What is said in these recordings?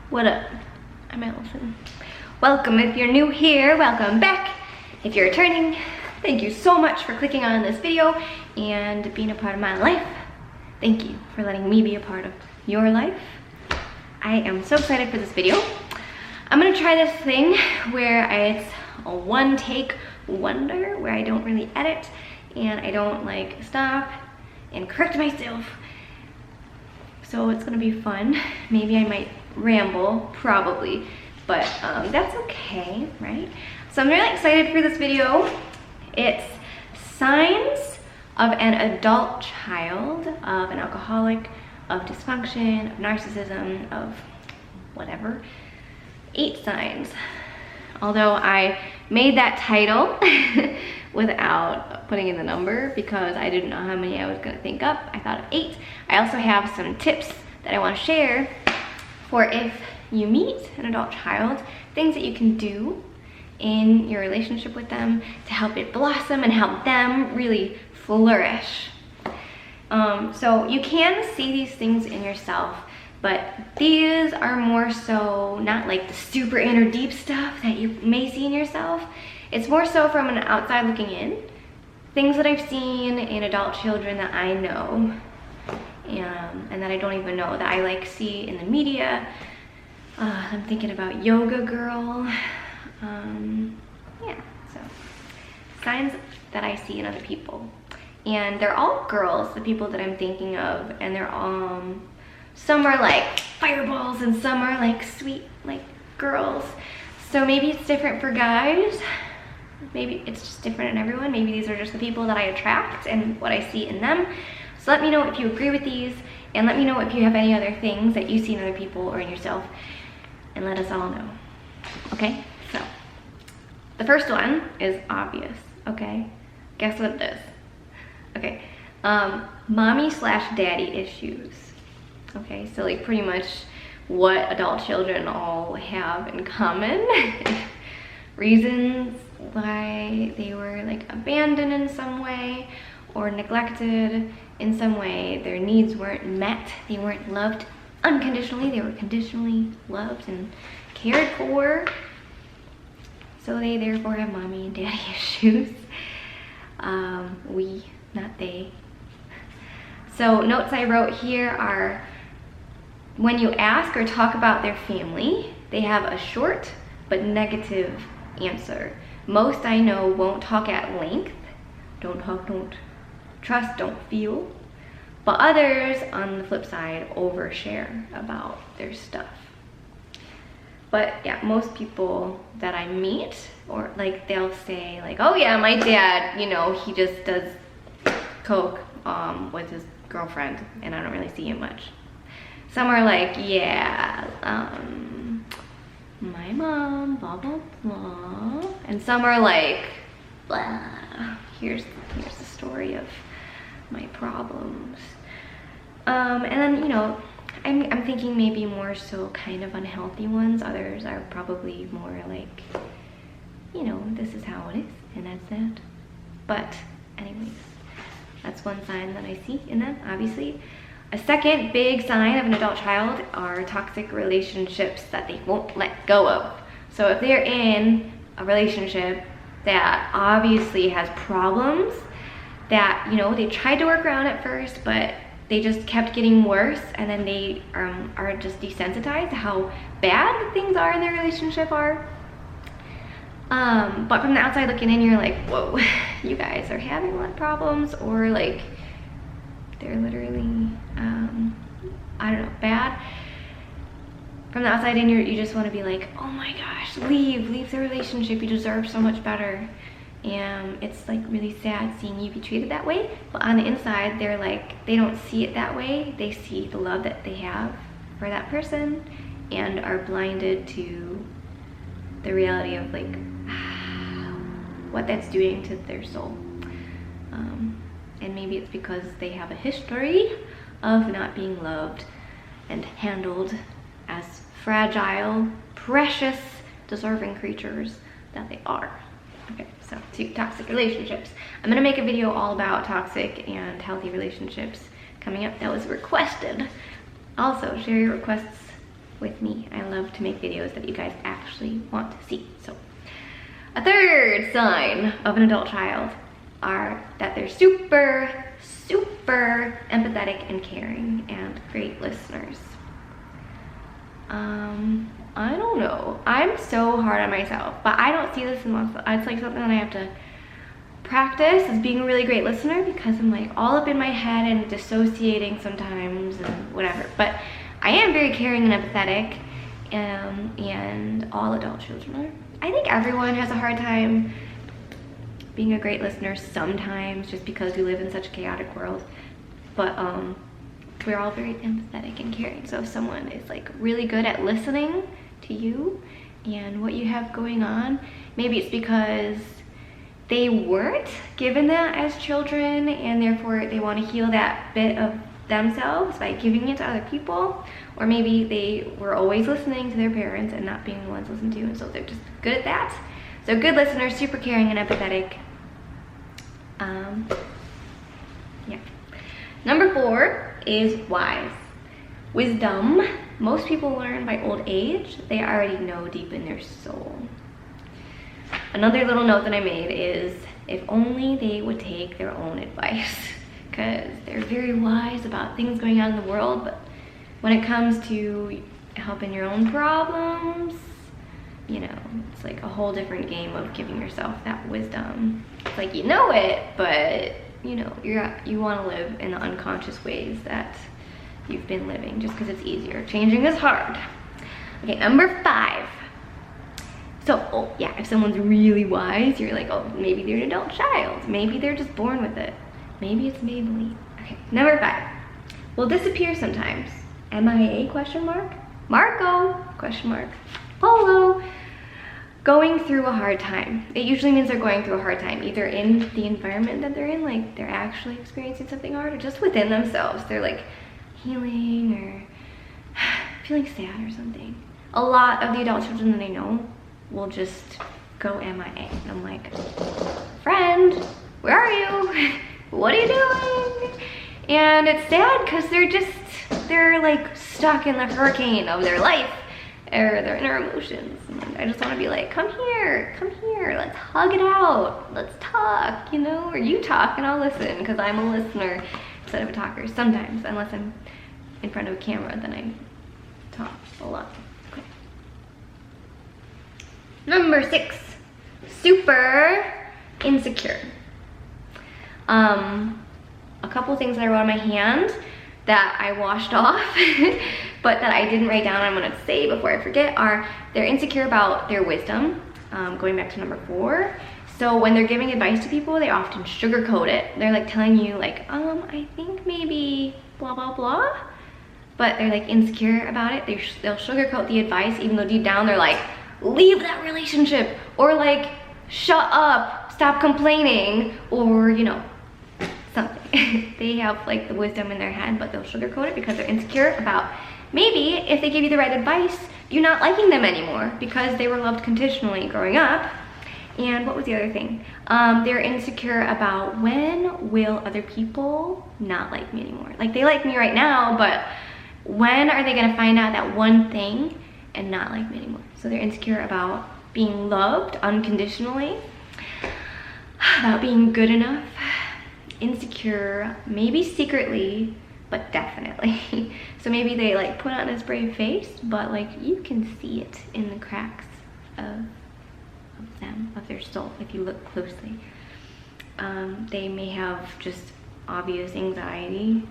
What up? I'm Allisun. Welcome if you're new here, welcome back. If you're returning, thank you so much for clicking on this video and being a part of my life. Thank you for letting me be a part of your life. I am so excited for this video. I'm gonna try this thing where it's a one take wonder, where I don't really edit and I don't like stop and correct myself. So it's gonna be fun. Maybe I might ramble, probably, but that's okay, right? So I'm really excited for this video. It's signs of an adult child, of an alcoholic, of dysfunction, of narcissism, of whatever. 8 signs. Although I made that title without putting in the number because I didn't know how many I was gonna think up. I thought of 8. I also have some tips that I want to share for if you meet an adult child, things that you can do in your relationship with them to help it blossom and help them really flourish. So you can see these things in yourself, but these are more so not like the super inner deep stuff that you may see in yourself. It's more so from an outside looking in. Things that I've seen in adult children that I know and that I don't even know, that I like see in the media. I'm thinking about Yoga Girl. Yeah, so signs that I see in other people. And they're all girls, the people that I'm thinking of, and they're all, some are like fireballs and some are like sweet, like girls. So maybe it's different for guys. Maybe it's just different in everyone. Maybe these are just the people that I attract and what I see in them. So let me know if you agree with these, and let me know if you have any other things that you see in other people or in yourself, and let us all know. Okay, so the first one is obvious, okay? Guess what it is? Okay, mommy/daddy issues. Okay, so like pretty much what adult children all have in common. Reasons why they were like abandoned in some way or neglected in some way. Their needs weren't met. They weren't loved unconditionally. They were conditionally loved and cared for. So they therefore have mommy and daddy issues. We, not they. So notes I wrote here are, when you ask or talk about their family, they have a short but negative answer. Most I know won't talk at length. Don't talk, don't trust, don't feel. But others, on the flip side, overshare about their stuff. But yeah, most people that I meet, or like they'll say like, oh yeah, my dad, you know, he just does coke with his girlfriend and I don't really see him much. Some are like, yeah, my mom, blah, blah, blah. And some are like, blah, here's the story of my problems. And then, you know, I'm thinking maybe more so kind of unhealthy ones. Others are probably more like, you know, this is how it is and that's that. But anyways, that's one sign that I see in them, obviously. A second big sign of an adult child are toxic relationships that they won't let go of. So if they're in a relationship that obviously has problems, that, you know, they tried to work around at first, but they just kept getting worse, and then they are just desensitized to how bad things are in their relationship are. But from the outside looking in, you're like, whoa, you guys are having a lot of problems, or like they're literally, I don't know, bad. From the outside in, you just want to be like, oh my gosh, leave the relationship, you deserve so much better. And it's like really sad seeing you be treated that way. But on the inside, they're like, they don't see it that way. They see the love that they have for that person and are blinded to the reality of like what that's doing to their soul. And maybe it's because they have a history of not being loved and handled as fragile, precious, deserving creatures that they are. Okay, so 2, toxic relationships. I'm gonna make a video all about toxic and healthy relationships coming up. That was requested. Also, share your requests with me. I love to make videos that you guys actually want to see. So a third sign of an adult child are that they're super empathetic and caring and great listeners. I don't know. I'm so hard on myself, but I don't see this unless it's like something that I have to practice, is being a really great listener, because I'm like all up in my head and dissociating sometimes and whatever. But I am very caring and empathetic, and all adult children are. I think everyone has a hard time being a great listener sometimes, just because we live in such a chaotic world. But we're all very empathetic and caring. So if someone is like really good at listening to you and what you have going on, maybe it's because they weren't given that as children, and therefore they want to heal that bit of themselves by giving it to other people. Or maybe they were always listening to their parents and not being the ones listened to, and so they're just good at that. So good listeners, super caring and empathetic. Yeah. Number 4 is wise. Wisdom. Most people learn by old age. They already know deep in their soul. Another little note that I made is, if only they would take their own advice, because they're very wise about things going on in the world, but when it comes to helping your own problems, you know, it's like a whole different game of giving yourself that wisdom. It's like, you know it, but you know, you want to live in the unconscious ways that you've been living, just because it's easier. Changing is hard. Okay, number 5. So, yeah, if someone's really wise, you're like, oh, maybe they're an adult child. Maybe they're just born with it. Maybe it's Maybelline. Okay, number 5. Will disappear sometimes. MIA, question mark? Marco, question mark. Polo. Going through a hard time. It usually means they're going through a hard time, either in the environment that they're in, like they're actually experiencing something hard, or just within themselves. They're like healing or feeling sad or something. A lot of the adult children that I know will just go MIA. And I'm like, friend, where are you? What are you doing? And it's sad because they're like stuck in the hurricane of their life or their inner emotions. And I just want to be like, come here, let's hug it out, let's talk, you know, or you talk and I'll listen, because I'm a listener instead of a talker sometimes. Unless I'm in front of a camera, then I talk a lot. Okay. Number 6, super insecure. A couple things that I wrote on my hand that I washed off, but that I didn't write down, I'm gonna say before I forget, are they're insecure about their wisdom, going back to number 4. So when they're giving advice to people, they often sugarcoat it. They're like telling you like, I think maybe blah, blah, blah, but they're like insecure about it. They'll sugarcoat the advice, even though deep down they're like, leave that relationship, or like, shut up, stop complaining, or you know, something. They have like the wisdom in their head, but they'll sugarcoat it because they're insecure about maybe if they give you the right advice, you not liking them anymore because they were loved conditionally growing up. And what was the other thing? They're insecure about, when will other people not like me anymore? Like, they like me right now, but when are they gonna find out that one thing and not like me anymore? So they're insecure about being loved unconditionally, about being good enough, insecure, maybe secretly, but definitely. So maybe they like put on this brave face, but like you can see it in the cracks of them, of their soul, if you look closely. They may have just obvious anxiety,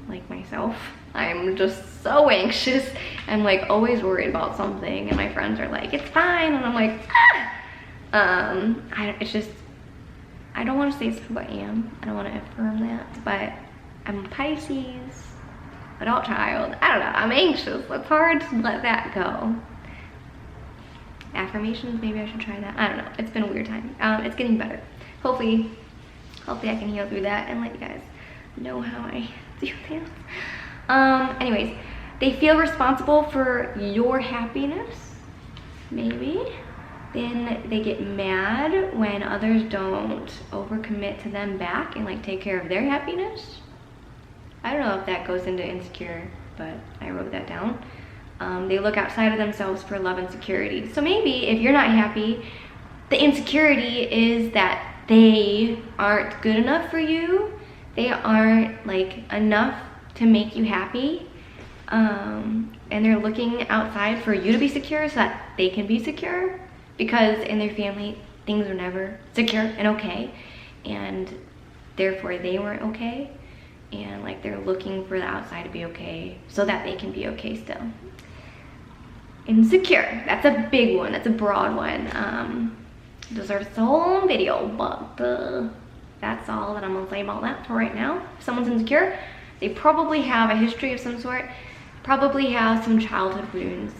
like myself. I'm just so anxious. I'm like always worried about something, and my friends are like, it's fine, and I'm like, ah! It's just, I don't want to say it's who I am. I don't want to affirm that, but I'm a Pisces, adult child. I don't know, I'm anxious. It's hard to let that go. Affirmations, maybe I should try that. I don't know, it's been a weird time. It's getting better. Hopefully I can heal through that and let you guys know how I do things. Anyways, they feel responsible for your happiness, maybe. Then they get mad when others don't overcommit to them back and like take care of their happiness. I don't know if that goes into insecure, but I wrote that down. They look outside of themselves for love and security. So maybe if you're not happy, the insecurity is that they aren't good enough for you. They aren't like enough to make you happy. And they're looking outside for you to be secure so that they can be secure, because in their family things were never secure and okay, and therefore they weren't okay, and like they're looking for the outside to be okay so that they can be okay still. Insecure, that's a big one, that's a broad one. Deserves its own video, but that's all that I'm gonna say about that for right now. If someone's insecure, they probably have a history of some sort, probably have some childhood wounds,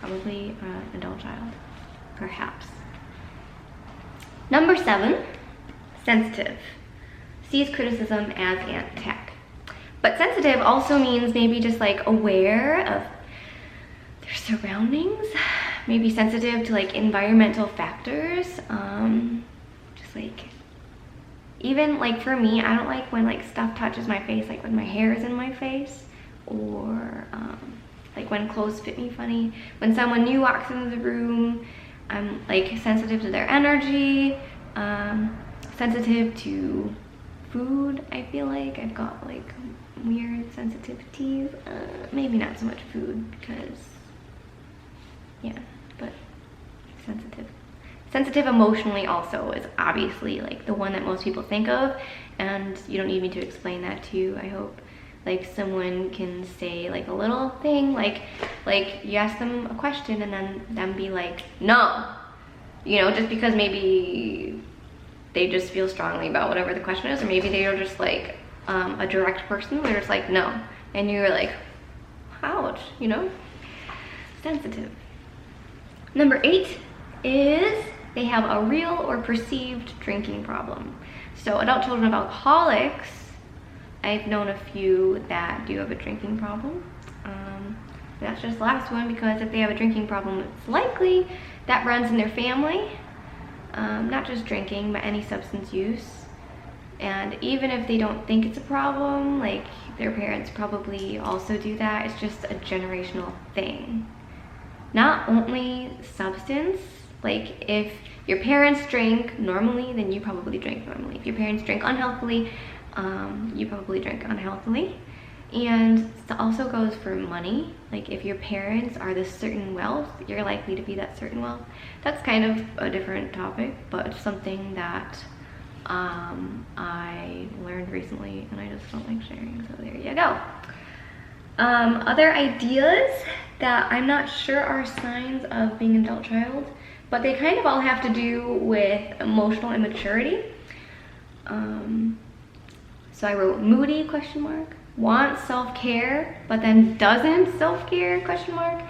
probably an adult child, perhaps. Number 7, sensitive. Sees criticism as an attack. But sensitive also means maybe just like aware of their surroundings, maybe sensitive to like environmental factors, just like, even like for me, I don't like when like stuff touches my face, like when my hair is in my face, or like when clothes fit me funny. When someone new walks into the room, I'm like sensitive to their energy, sensitive to food. I feel like I've got like weird sensitivities. Maybe not so much food, because yeah, but sensitive. Sensitive emotionally also is obviously like the one that most people think of, and you don't need me to explain that to you, I hope. Like someone can say like a little thing, like you ask them a question and then them be like, no, you know, just because maybe they just feel strongly about whatever the question is, or maybe they are just like a direct person, they're just like, no, and you're like, ouch, you know, sensitive. Number 8 is they have a real or perceived drinking problem. So adult children of alcoholics, I've known a few that do have a drinking problem. That's just the last one, because if they have a drinking problem, it's likely that runs in their family. Not just drinking, but any substance use. And even if they don't think it's a problem, like their parents probably also do that, it's just a generational thing. Not only substance, like if your parents drink normally, then you probably drink normally. If your parents drink unhealthily, you probably drink unhealthily. And it also goes for money. Like if your parents are this certain wealth, you're likely to be that certain wealth. That's kind of a different topic, but it's something that I learned recently and I just don't like sharing, so there you go. Other ideas that I'm not sure are signs of being an adult child, but they kind of all have to do with emotional immaturity. So I wrote moody, question mark, wants self-care, but then doesn't self-care, question mark,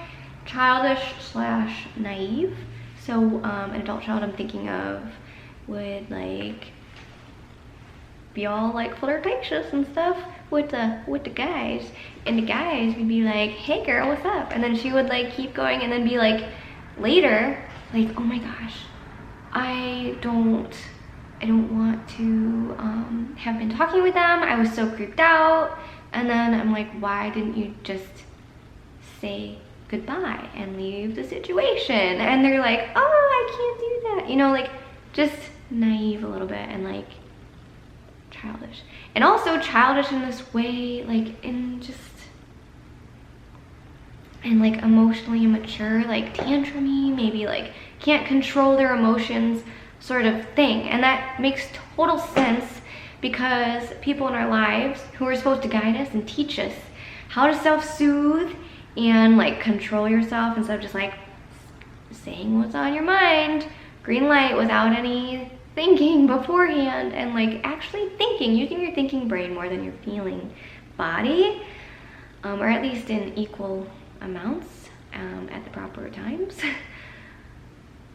childish/naive. So an adult child I'm thinking of would like be all like flirtatious and stuff with the guys, and the guys would be like, hey girl, what's up? And then she would like keep going and then be like later like, oh my gosh, I don't want to have been talking with them. I was so creeped out. And then I'm like, why didn't you just say goodbye and leave the situation? And they're like, oh, I can't do that. You know, like just naive a little bit and like childish. And also childish in this way, like and like emotionally immature, like tantrumy, maybe like can't control their emotions sort of thing. And that makes total sense, because people in our lives who are supposed to guide us and teach us how to self-soothe and like control yourself instead of just like saying what's on your mind, green light, without any thinking beforehand, and like actually thinking, using your thinking brain more than your feeling body, or at least in equal amounts at the proper times.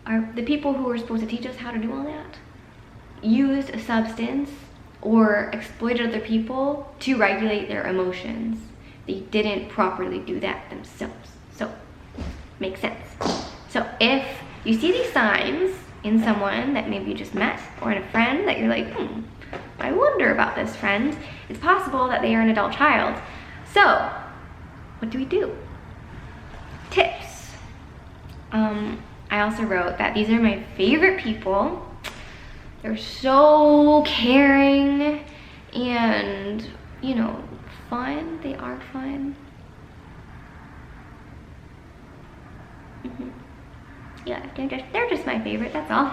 Are the people who are supposed to teach us how to do all that used a substance or exploited other people to regulate their emotions. They didn't properly do that themselves. So, makes sense. So if you see these signs in someone that maybe you just met, or in a friend that you're like, I wonder about this friend, it's possible that they are an adult child. So, what do we do? I also wrote that these are my favorite people. They're so caring and, you know, fun. They are fun. Yeah, they're just my favorite, that's all.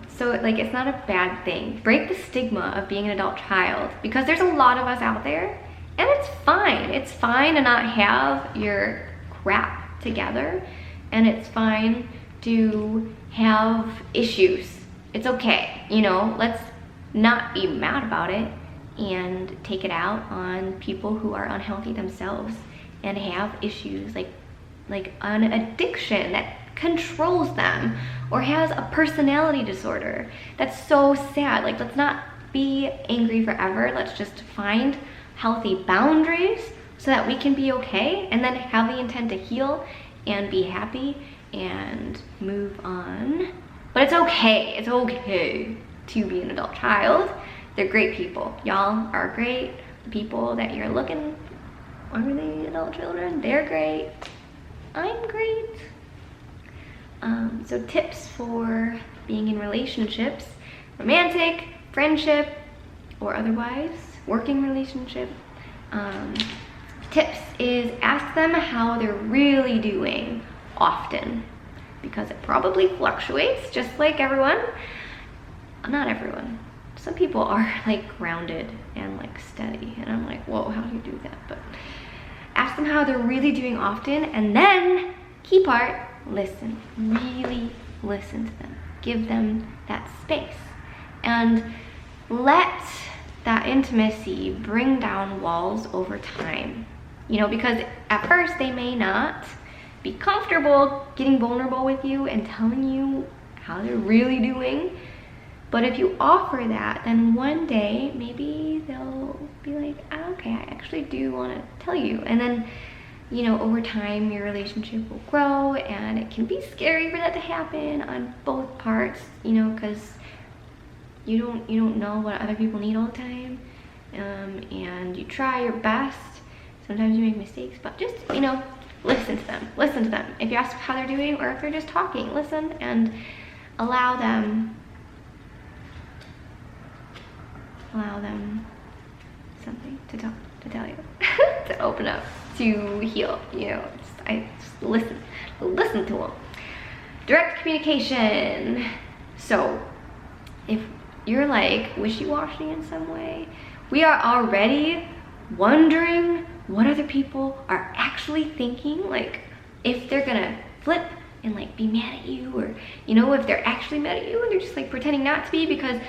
So like, it's not a bad thing. Break the stigma of being an adult child, because there's a lot of us out there, and it's fine. It's fine to not have your crap together, and it's fine to have issues. It's okay, you know, let's not be mad about it and take it out on people who are unhealthy themselves and have issues like an addiction that controls them, or has a personality disorder. That's so sad. Like, let's not be angry forever. Let's just find healthy boundaries so that we can be okay, and then have the intent to heal and be happy and move on. But it's okay to be an adult child. They're great people. Y'all are great. The people that you're looking, are they adult children? They're great. I'm great. So tips for being in relationships, romantic, friendship, or otherwise, working relationship. Tips is ask them how they're really doing often, because it probably fluctuates just like everyone. Not everyone. Some people are like grounded and like steady, and I'm like, whoa, how do you do that? But ask them how they're really doing often, and then, key part, listen. Really listen to them. Give them that space. And let that intimacy bring down walls over time. You know, because at first they may not be comfortable getting vulnerable with you and telling you how they're really doing. But if you offer that, then one day maybe they'll be like, oh, okay, I actually do want to tell you. And then, you know, over time your relationship will grow, and it can be scary for that to happen on both parts, you know, because you don't know what other people need all the time, and you try your best. Sometimes you make mistakes, but just, you know, listen to them. Listen to them. If you ask how they're doing, or if they're just talking, listen and allow them something to tell you, to open up, to heal, you know. Just listen to them. Direct communication. So if you're like wishy-washy in some way, we are already wondering what other people are actually thinking, like if they're gonna flip and like be mad at you, or, you know, if they're actually mad at you and they're just like pretending not to be, because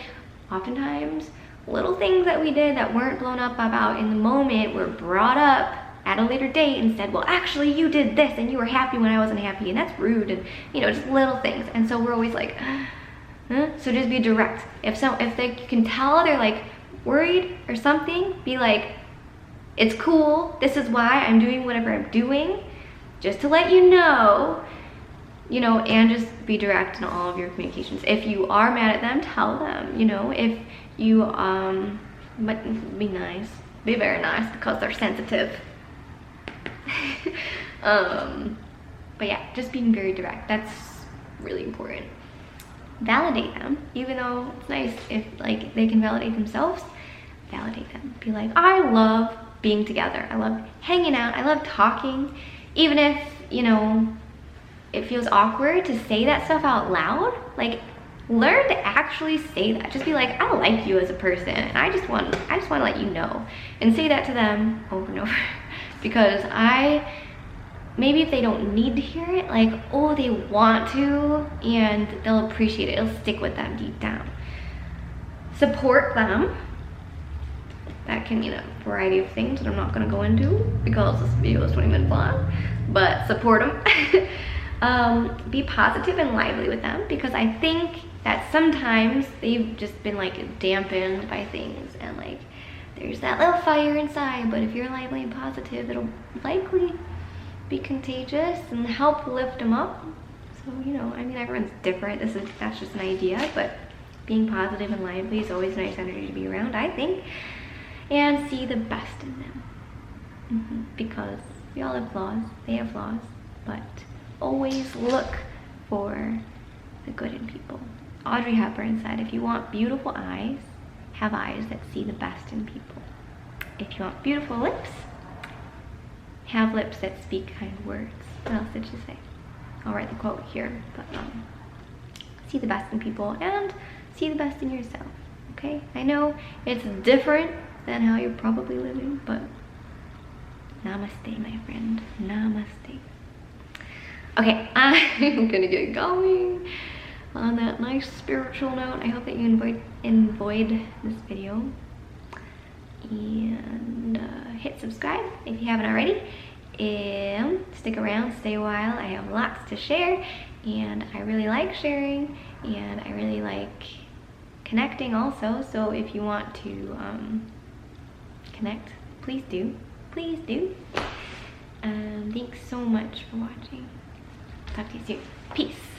oftentimes little things that we did that weren't blown up about in the moment were brought up at a later date and said, well, actually you did this and you were happy when I wasn't happy, and that's rude, and, you know, just little things. And so we're always like, huh? So just be direct. If they can tell they're like worried or something, be like, it's cool, this is why I'm doing whatever I'm doing, just to let you know, and just be direct in all of your communications. If you are mad at them, tell them, you know. If you, but be nice, be very nice, because they're sensitive. But yeah, just being very direct, that's really important. Validate them, even though it's nice if like they can validate themselves. Validate them. Be like, I love being together, I love hanging out, I love talking, even if, you know, it feels awkward to say that stuff out loud. Like, learn to actually say that. Just be like, I like you as a person, and I just want to let you know, and say that to them over and over. Because maybe if they don't need to hear it, like, oh, they want to, and they'll appreciate it. It'll stick with them deep down. Support them. That can mean a variety of things that I'm not gonna go into because this video is 20 minutes long, but support them. Be positive and lively with them, because I think that sometimes they've just been like dampened by things, and like there's that little fire inside. But if you're lively and positive, it'll likely be contagious and help lift them up. So, you know, I mean, everyone's different. That's just an idea, but being positive and lively is always nice energy to be around, I think. And see the best in them, because we all have flaws. They have flaws, but always look for the good in people. Audrey Hepburn said, if you want beautiful eyes, have eyes that see the best in people. If you want beautiful lips, have lips that speak kind words. What else did she say? I'll write the quote here, but see the best in people and see the best in yourself, okay? I know it's different than how you're probably living, but namaste, my friend, namaste. Okay, I'm gonna get going on that nice spiritual note. I hope that you enjoyed this video, and hit subscribe if you haven't already, and stick around, stay a while. I have lots to share, and I really like sharing, and I really like connecting also. So if you want to connect, please do, please do. Thanks so much for watching. Talk to you soon. Peace.